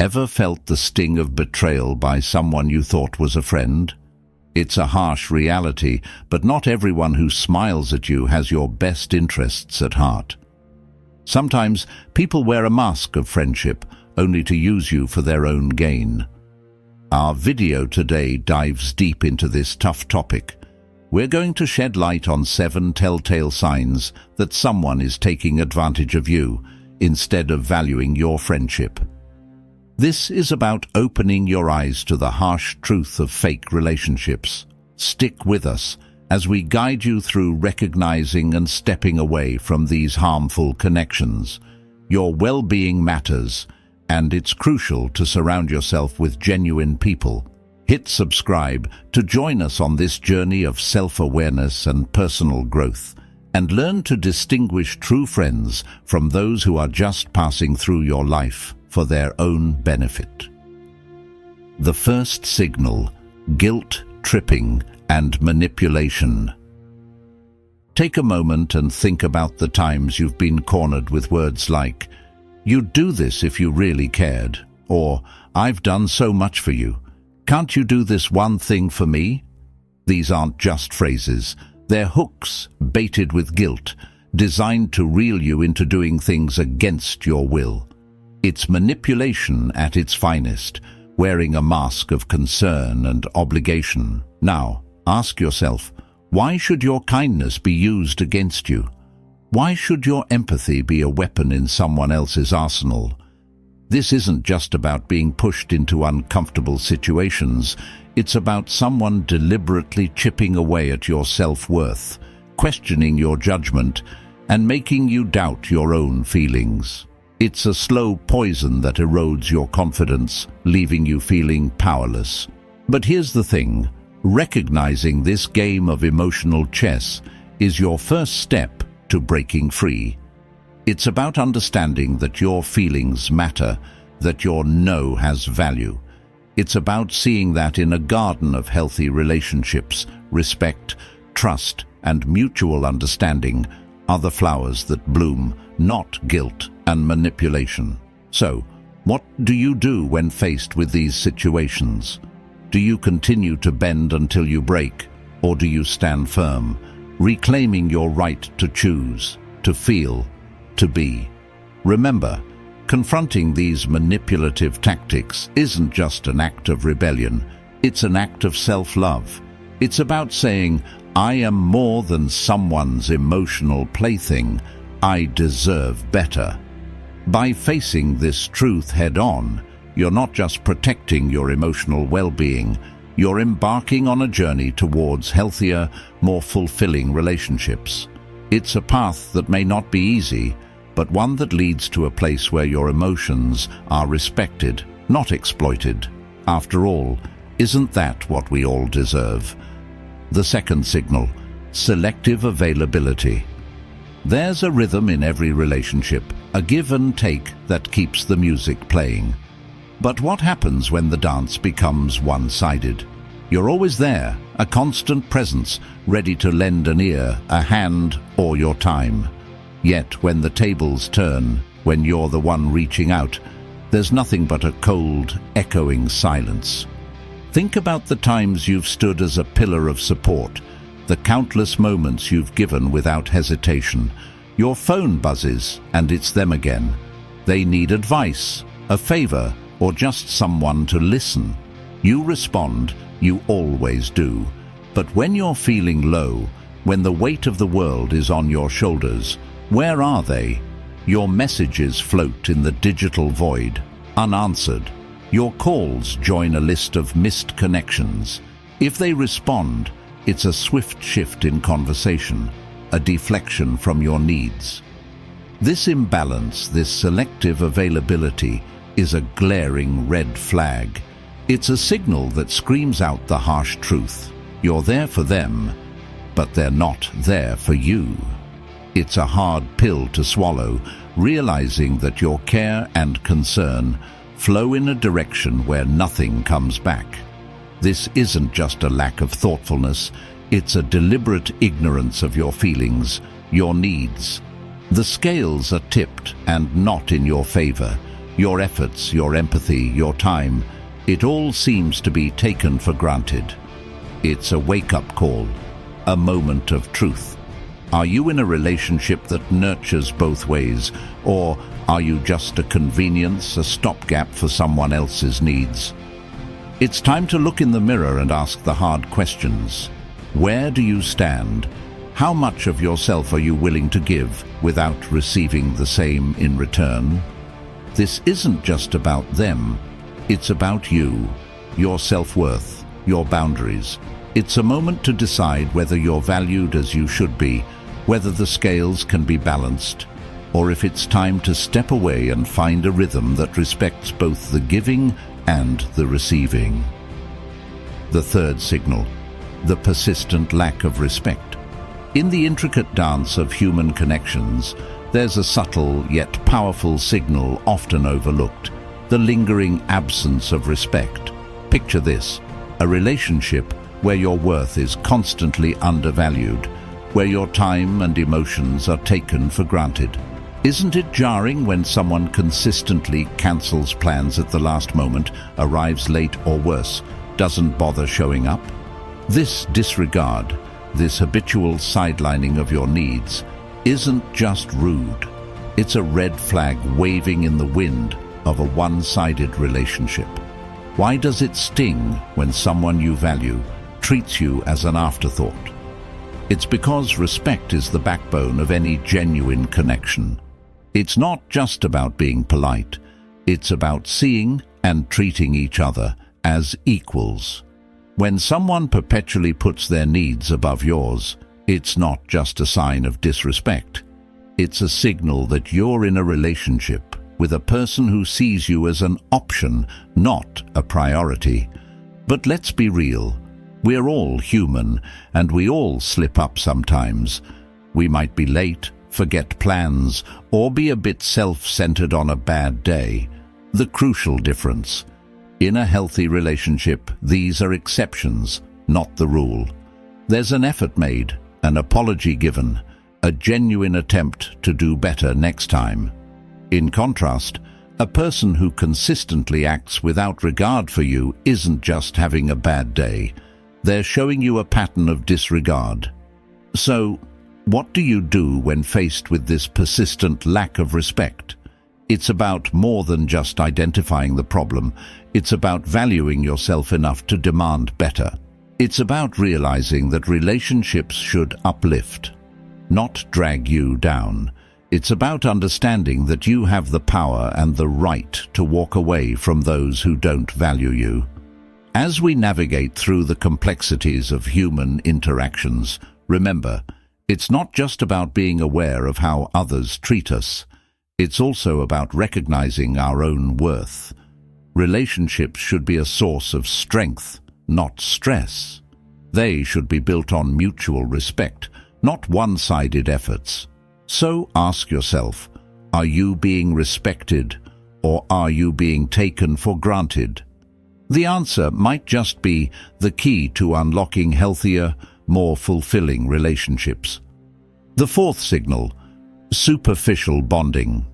Ever felt the sting of betrayal by someone you thought was a friend? It's a harsh reality, but not everyone who smiles at you has your best interests at heart. Sometimes people wear a mask of friendship only to use you for their own gain. Our video today dives deep into this tough topic. We're going to shed light on 7 telltale signs that someone is taking advantage of you instead of valuing your friendship. This is about opening your eyes to the harsh truth of fake relationships. Stick with us as we guide you through recognizing and stepping away from these harmful connections. Your well-being matters, and it's crucial to surround yourself with genuine people. Hit subscribe to join us on this journey of self-awareness and personal growth, and learn to distinguish true friends from those who are just passing through your life for their own benefit. The first signal: guilt tripping and manipulation. Take a moment and think about the times you've been cornered with words like, "You'd do this if you really cared," or "I've done so much for you. Can't you do this one thing for me?" These aren't just phrases. They're hooks baited with guilt, designed to reel you into doing things against your will. It's manipulation at its finest, wearing a mask of concern and obligation. Now, ask yourself, why should your kindness be used against you? Why should your empathy be a weapon in someone else's arsenal? This isn't just about being pushed into uncomfortable situations. It's about someone deliberately chipping away at your self-worth, questioning your judgment, and making you doubt your own feelings. It's a slow poison that erodes your confidence, leaving you feeling powerless. But here's the thing: recognizing this game of emotional chess is your first step to breaking free. It's about understanding that your feelings matter, that your no has value. It's about seeing that in a garden of healthy relationships, respect, trust, and mutual understanding are the flowers that bloom, not guilt and manipulation. So, what do you do when faced with these situations? Do you continue to bend until you break, or do you stand firm, reclaiming your right to choose, to feel, to be? Remember, confronting these manipulative tactics isn't just an act of rebellion, it's an act of self-love. It's about saying, "I am more than someone's emotional plaything. I deserve better." By facing this truth head-on, you're not just protecting your emotional well-being, you're embarking on a journey towards healthier, more fulfilling relationships. It's a path that may not be easy, but one that leads to a place where your emotions are respected, not exploited. After all, isn't that what we all deserve? The second signal: selective availability. There's a rhythm in every relationship, a give and take that keeps the music playing. But what happens when the dance becomes one-sided? You're always there, a constant presence, ready to lend an ear, a hand, or your time. Yet when the tables turn, when you're the one reaching out, there's nothing but a cold, echoing silence. Think about the times you've stood as a pillar of support, the countless moments you've given without hesitation. Your phone buzzes, and it's them again. They need advice, a favor, or just someone to listen. You respond, you always do. But when you're feeling low, when the weight of the world is on your shoulders, where are they? Your messages float in the digital void, unanswered. Your calls join a list of missed connections. If they respond, it's a swift shift in conversation, a deflection from your needs. This imbalance, this selective availability, is a glaring red flag. It's a signal that screams out the harsh truth. You're there for them, but they're not there for you. It's a hard pill to swallow, realizing that your care and concern flow in a direction where nothing comes back. This isn't just a lack of thoughtfulness, it's a deliberate ignorance of your feelings, your needs. The scales are tipped and not in your favor. Your efforts, your empathy, your time, it all seems to be taken for granted. It's a wake-up call, a moment of truth. Are you in a relationship that nurtures both ways, or are you just a convenience, a stopgap for someone else's needs? It's time to look in the mirror and ask the hard questions. Where do you stand? How much of yourself are you willing to give without receiving the same in return? This isn't just about them. It's about you, your self-worth, your boundaries. It's a moment to decide whether you're valued as you should be, whether the scales can be balanced, or if it's time to step away and find a rhythm that respects both the giving and the receiving. The third signal, the persistent lack of respect. In the intricate dance of human connections, there's a subtle yet powerful signal often overlooked, the lingering absence of respect. Picture this, a relationship where your worth is constantly undervalued, where your time and emotions are taken for granted. Isn't it jarring when someone consistently cancels plans at the last moment, arrives late or worse, doesn't bother showing up? This disregard, this habitual sidelining of your needs, isn't just rude. It's a red flag waving in the wind of a one-sided relationship. Why does it sting when someone you value treats you as an afterthought? It's because respect is the backbone of any genuine connection. It's not just about being polite. It's about seeing and treating each other as equals. When someone perpetually puts their needs above yours, it's not just a sign of disrespect. It's a signal that you're in a relationship with a person who sees you as an option, not a priority. But let's be real. We're all human, and we all slip up sometimes. We might be late, forget plans, or be a bit self-centered on a bad day. The crucial difference: in a healthy relationship, these are exceptions, not the rule. There's an effort made, an apology given, a genuine attempt to do better next time. In contrast, a person who consistently acts without regard for you isn't just having a bad day. They're showing you a pattern of disregard. So, what do you do when faced with this persistent lack of respect? It's about more than just identifying the problem. It's about valuing yourself enough to demand better. It's about realizing that relationships should uplift, not drag you down. It's about understanding that you have the power and the right to walk away from those who don't value you. As we navigate through the complexities of human interactions, remember, it's not just about being aware of how others treat us. It's also about recognizing our own worth. Relationships should be a source of strength, not stress. They should be built on mutual respect, not one-sided efforts. So ask yourself, are you being respected, or are you being taken for granted? The answer might just be the key to unlocking healthier, more fulfilling relationships. The fourth signal, superficial bonding.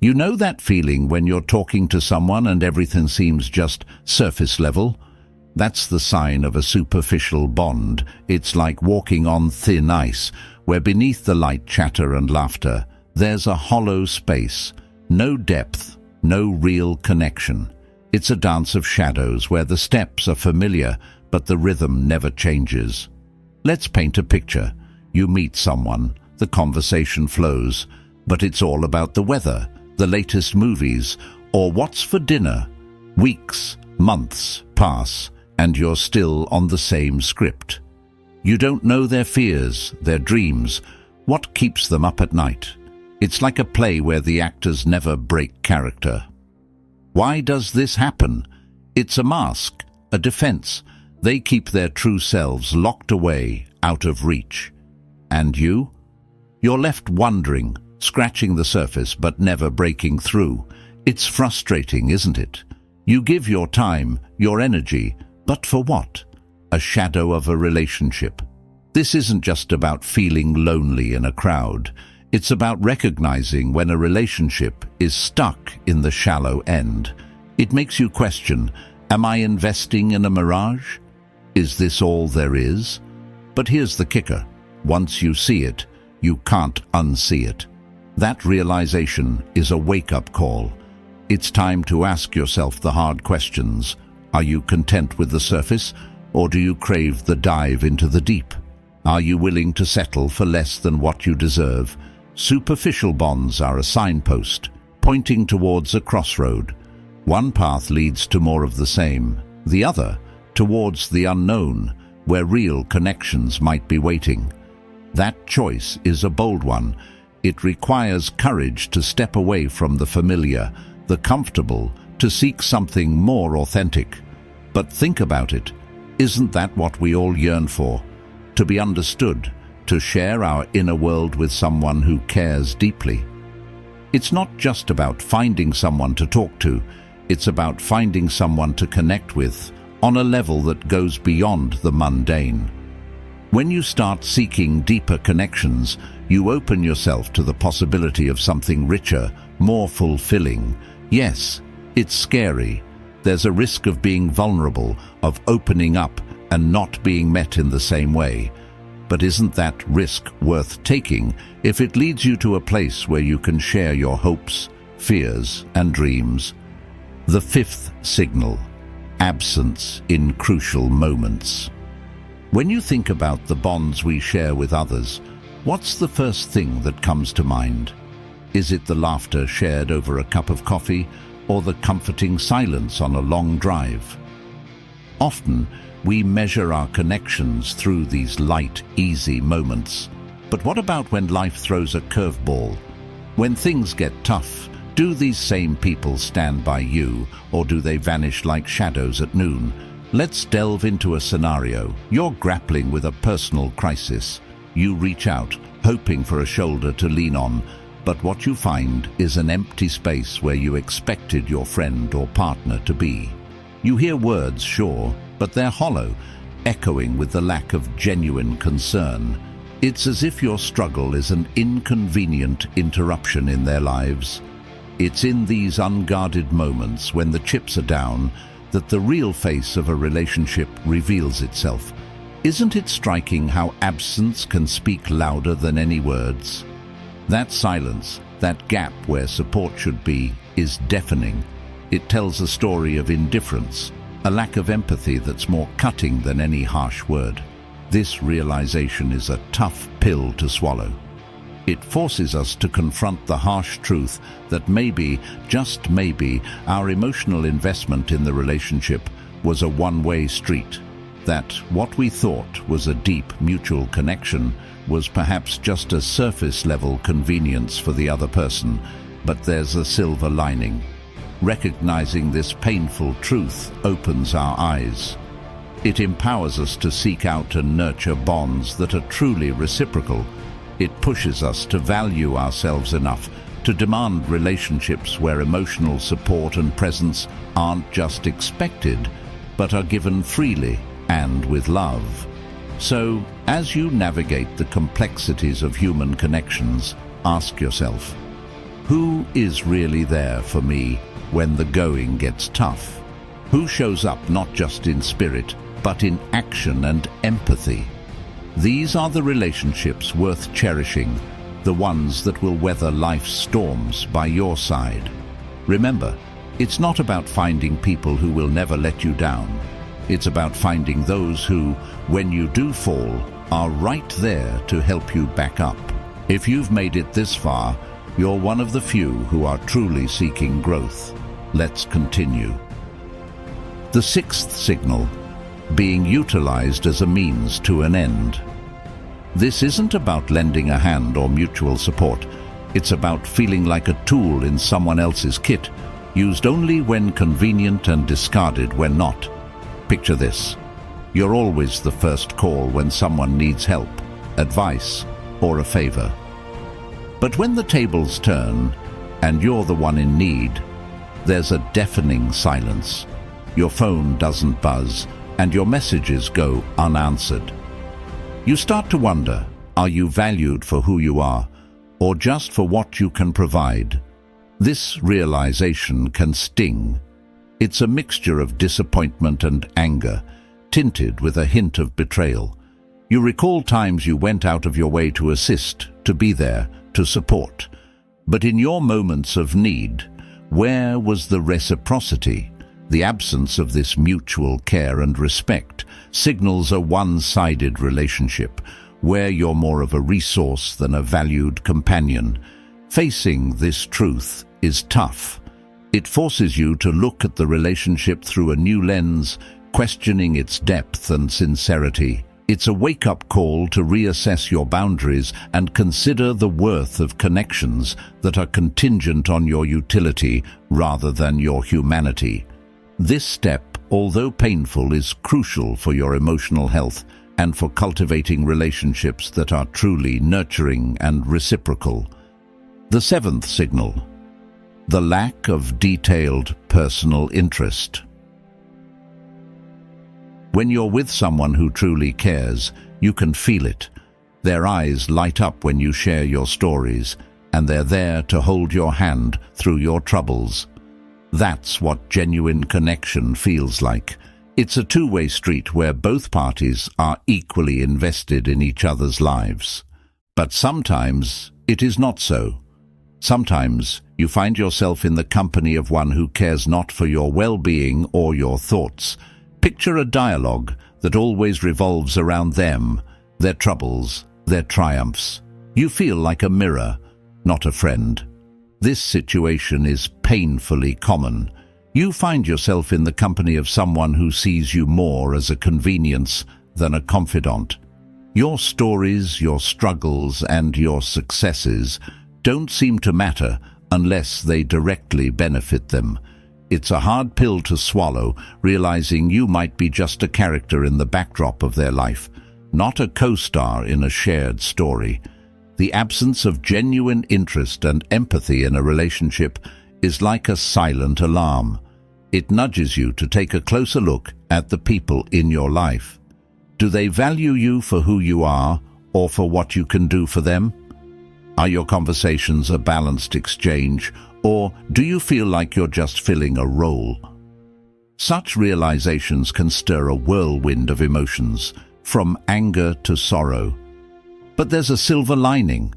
You know that feeling when you're talking to someone and everything seems just surface level? That's the sign of a superficial bond. It's like walking on thin ice, where beneath the light chatter and laughter, there's a hollow space, no depth, no real connection. It's a dance of shadows where the steps are familiar, but the rhythm never changes. Let's paint a picture. You meet someone, the conversation flows, but it's all about the weather, the latest movies, or what's for dinner. Weeks, months pass, and you're still on the same script. You don't know their fears, their dreams, what keeps them up at night. It's like a play where the actors never break character. Why does this happen? It's a mask, a defense. They keep their true selves locked away, out of reach. And you? You're left wondering, scratching the surface but never breaking through. It's frustrating, isn't it? You give your time, your energy, but for what? A shadow of a relationship. This isn't just about feeling lonely in a crowd. It's about recognizing when a relationship is stuck in the shallow end. It makes you question, am I investing in a mirage? Is this all there is? But here's the kicker. Once you see it, you can't unsee it. That realization is a wake-up call. It's time to ask yourself the hard questions. Are you content with the surface, or do you crave the dive into the deep? Are you willing to settle for less than what you deserve? Superficial bonds are a signpost, pointing towards a crossroad. One path leads to more of the same, the other towards the unknown, where real connections might be waiting. That choice is a bold one. It requires courage to step away from the familiar, the comfortable, to seek something more authentic. But think about it. Isn't that what we all yearn for? To be understood, to share our inner world with someone who cares deeply. It's not just about finding someone to talk to. It's about finding someone to connect with on a level that goes beyond the mundane. When you start seeking deeper connections, you open yourself to the possibility of something richer, more fulfilling. Yes, it's scary. There's a risk of being vulnerable, of opening up and not being met in the same way. But isn't that risk worth taking if it leads you to a place where you can share your hopes, fears, and dreams? The fifth signal: absence in crucial moments. When you think about the bonds we share with others, what's the first thing that comes to mind? Is it the laughter shared over a cup of coffee, or the comforting silence on a long drive? Often, we measure our connections through these light, easy moments. But what about when life throws a curveball? When things get tough, do these same people stand by you, or do they vanish like shadows at noon? Let's delve into a scenario. You're grappling with a personal crisis. You reach out, hoping for a shoulder to lean on, but what you find is an empty space where you expected your friend or partner to be. You hear words, sure, but they're hollow, echoing with the lack of genuine concern. It's as if your struggle is an inconvenient interruption in their lives. It's in these unguarded moments, when the chips are down, that the real face of a relationship reveals itself. Isn't it striking how absence can speak louder than any words? That silence, that gap where support should be, is deafening. It tells a story of indifference, a lack of empathy that's more cutting than any harsh word. This realization is a tough pill to swallow. It forces us to confront the harsh truth that maybe, just maybe, our emotional investment in the relationship was a one-way street. That what we thought was a deep mutual connection was perhaps just a surface-level convenience for the other person. But there's a silver lining. Recognizing this painful truth opens our eyes. It empowers us to seek out and nurture bonds that are truly reciprocal. It pushes us to value ourselves enough to demand relationships where emotional support and presence aren't just expected, but are given freely and with love. So, as you navigate the complexities of human connections, ask yourself, who is really there for me when the going gets tough? Who shows up not just in spirit, but in action and empathy? These are the relationships worth cherishing, the ones that will weather life's storms by your side. Remember, it's not about finding people who will never let you down. It's about finding those who, when you do fall, are right there to help you back up. If you've made it this far, you're one of the few who are truly seeking growth. Let's continue. The sixth signal: being utilized as a means to an end. This isn't about lending a hand or mutual support. It's about feeling like a tool in someone else's kit, used only when convenient and discarded when not. Picture this. You're always the first call when someone needs help, advice, or a favor. But when the tables turn and you're the one in need, there's a deafening silence. Your phone doesn't buzz, and your messages go unanswered. You start to wonder, are you valued for who you are, or just for what you can provide. This realization can sting. It's a mixture of disappointment and anger, tinted with a hint of betrayal. You recall times you went out of your way to assist, to be there, to support. But in your moments of need, where was the reciprocity? The absence of this mutual care and respect signals a one-sided relationship, where you're more of a resource than a valued companion. Facing this truth is tough. It forces you to look at the relationship through a new lens, questioning its depth and sincerity. It's a wake-up call to reassess your boundaries and consider the worth of connections that are contingent on your utility rather than your humanity. This step, although painful, is crucial for your emotional health and for cultivating relationships that are truly nurturing and reciprocal. The seventh signal: the lack of detailed personal interest. When you're with someone who truly cares, you can feel it. Their eyes light up when you share your stories, and they're there to hold your hand through your troubles. That's what genuine connection feels like. It's a two-way street where both parties are equally invested in each other's lives. But sometimes it is not so. Sometimes you find yourself in the company of one who cares not for your well-being or your thoughts. Picture a dialogue that always revolves around them, their troubles, their triumphs. You feel like a mirror, not a friend. This situation is painfully common. You find yourself in the company of someone who sees you more as a convenience than a confidant. Your stories, your struggles, and your successes don't seem to matter unless they directly benefit them. It's a hard pill to swallow, realizing you might be just a character in the backdrop of their life, not a co-star in a shared story. The absence of genuine interest and empathy in a relationship is like a silent alarm. It nudges you to take a closer look at the people in your life. Do they value you for who you are or for what you can do for them? Are your conversations a balanced exchange, or do you feel like you're just filling a role? Such realizations can stir a whirlwind of emotions, from anger to sorrow. But there's a silver lining.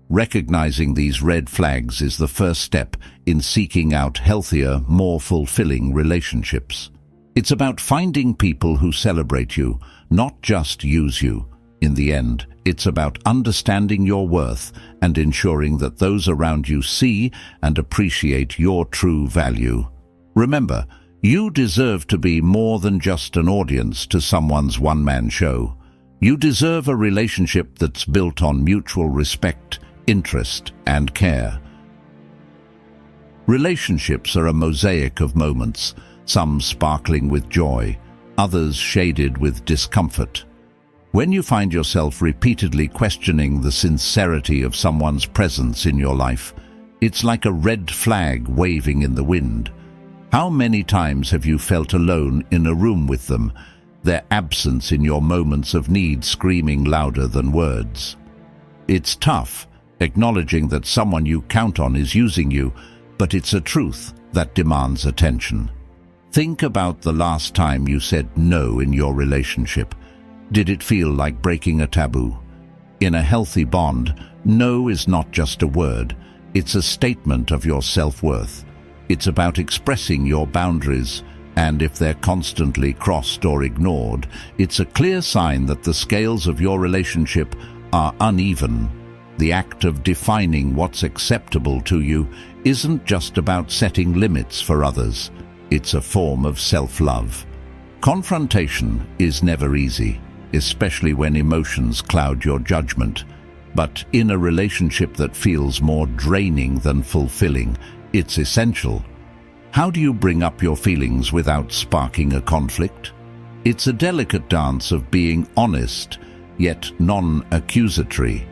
Recognizing these red flags is the first step in seeking out healthier, more fulfilling relationships. It's about finding people who celebrate you, not just use you. In the end, it's about understanding your worth and ensuring that those around you see and appreciate your true value. Remember, you deserve to be more than just an audience to someone's one-man show. You deserve a relationship that's built on mutual respect, interest, and care. Relationships are a mosaic of moments, some sparkling with joy, others shaded with discomfort. When you find yourself repeatedly questioning the sincerity of someone's presence in your life, it's like a red flag waving in the wind. How many times have you felt alone in a room with them, their absence in your moments of need screaming louder than words? It's tough, acknowledging that someone you count on is using you, but it's a truth that demands attention. Think about the last time you said no in your relationship. Did it feel like breaking a taboo? In a healthy bond, no is not just a word, it's a statement of your self-worth. It's about expressing your boundaries, and if they're constantly crossed or ignored, it's a clear sign that the scales of your relationship are uneven. The act of defining what's acceptable to you isn't just about setting limits for others. It's a form of self-love. Confrontation is never easy, especially when emotions cloud your judgment. But in a relationship that feels more draining than fulfilling, it's essential. How do you bring up your feelings without sparking a conflict? It's a delicate dance of being honest, yet non-accusatory.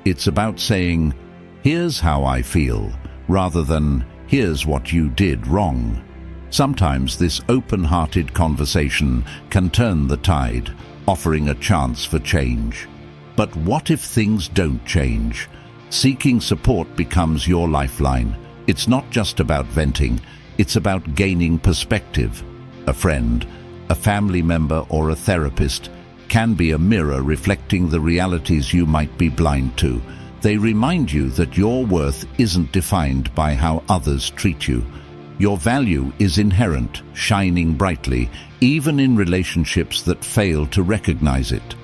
It's about saying, "Here's how I feel," rather than, "Here's what you did wrong." Sometimes this open-hearted conversation can turn the tide, offering a chance for change. But what if things don't change? Seeking support becomes your lifeline. It's not just about venting, it's about gaining perspective. A friend, a family member, or a therapist can be a mirror reflecting the realities you might be blind to. They remind you that your worth isn't defined by how others treat you. Your value is inherent, shining brightly, even in relationships that fail to recognize it.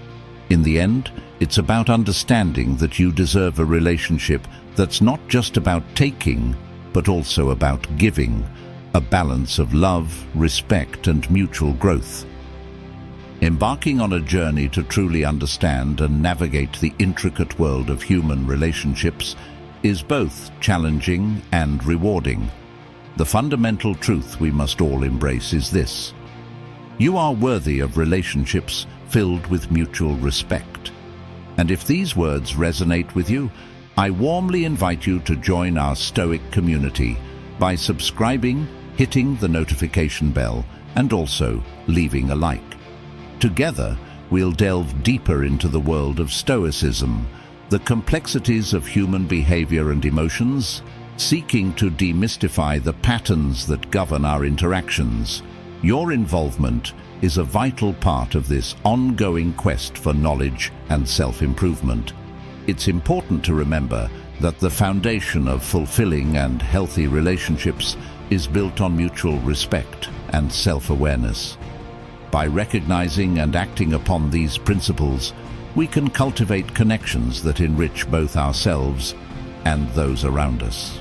In the end, it's about understanding that you deserve a relationship that's not just about taking, but also about giving, a balance of love, respect, and mutual growth. Embarking on a journey to truly understand and navigate the intricate world of human relationships is both challenging and rewarding. The fundamental truth we must all embrace is this: you are worthy of relationships filled with mutual respect. And if these words resonate with you, I warmly invite you to join our Stoic community by subscribing, hitting the notification bell, and also leaving a like. Together, we'll delve deeper into the world of Stoicism, the complexities of human behavior and emotions, seeking to demystify the patterns that govern our interactions. Your involvement is a vital part of this ongoing quest for knowledge and self-improvement. It's important to remember that the foundation of fulfilling and healthy relationships is built on mutual respect and self-awareness. By recognizing and acting upon these principles, we can cultivate connections that enrich both ourselves and those around us.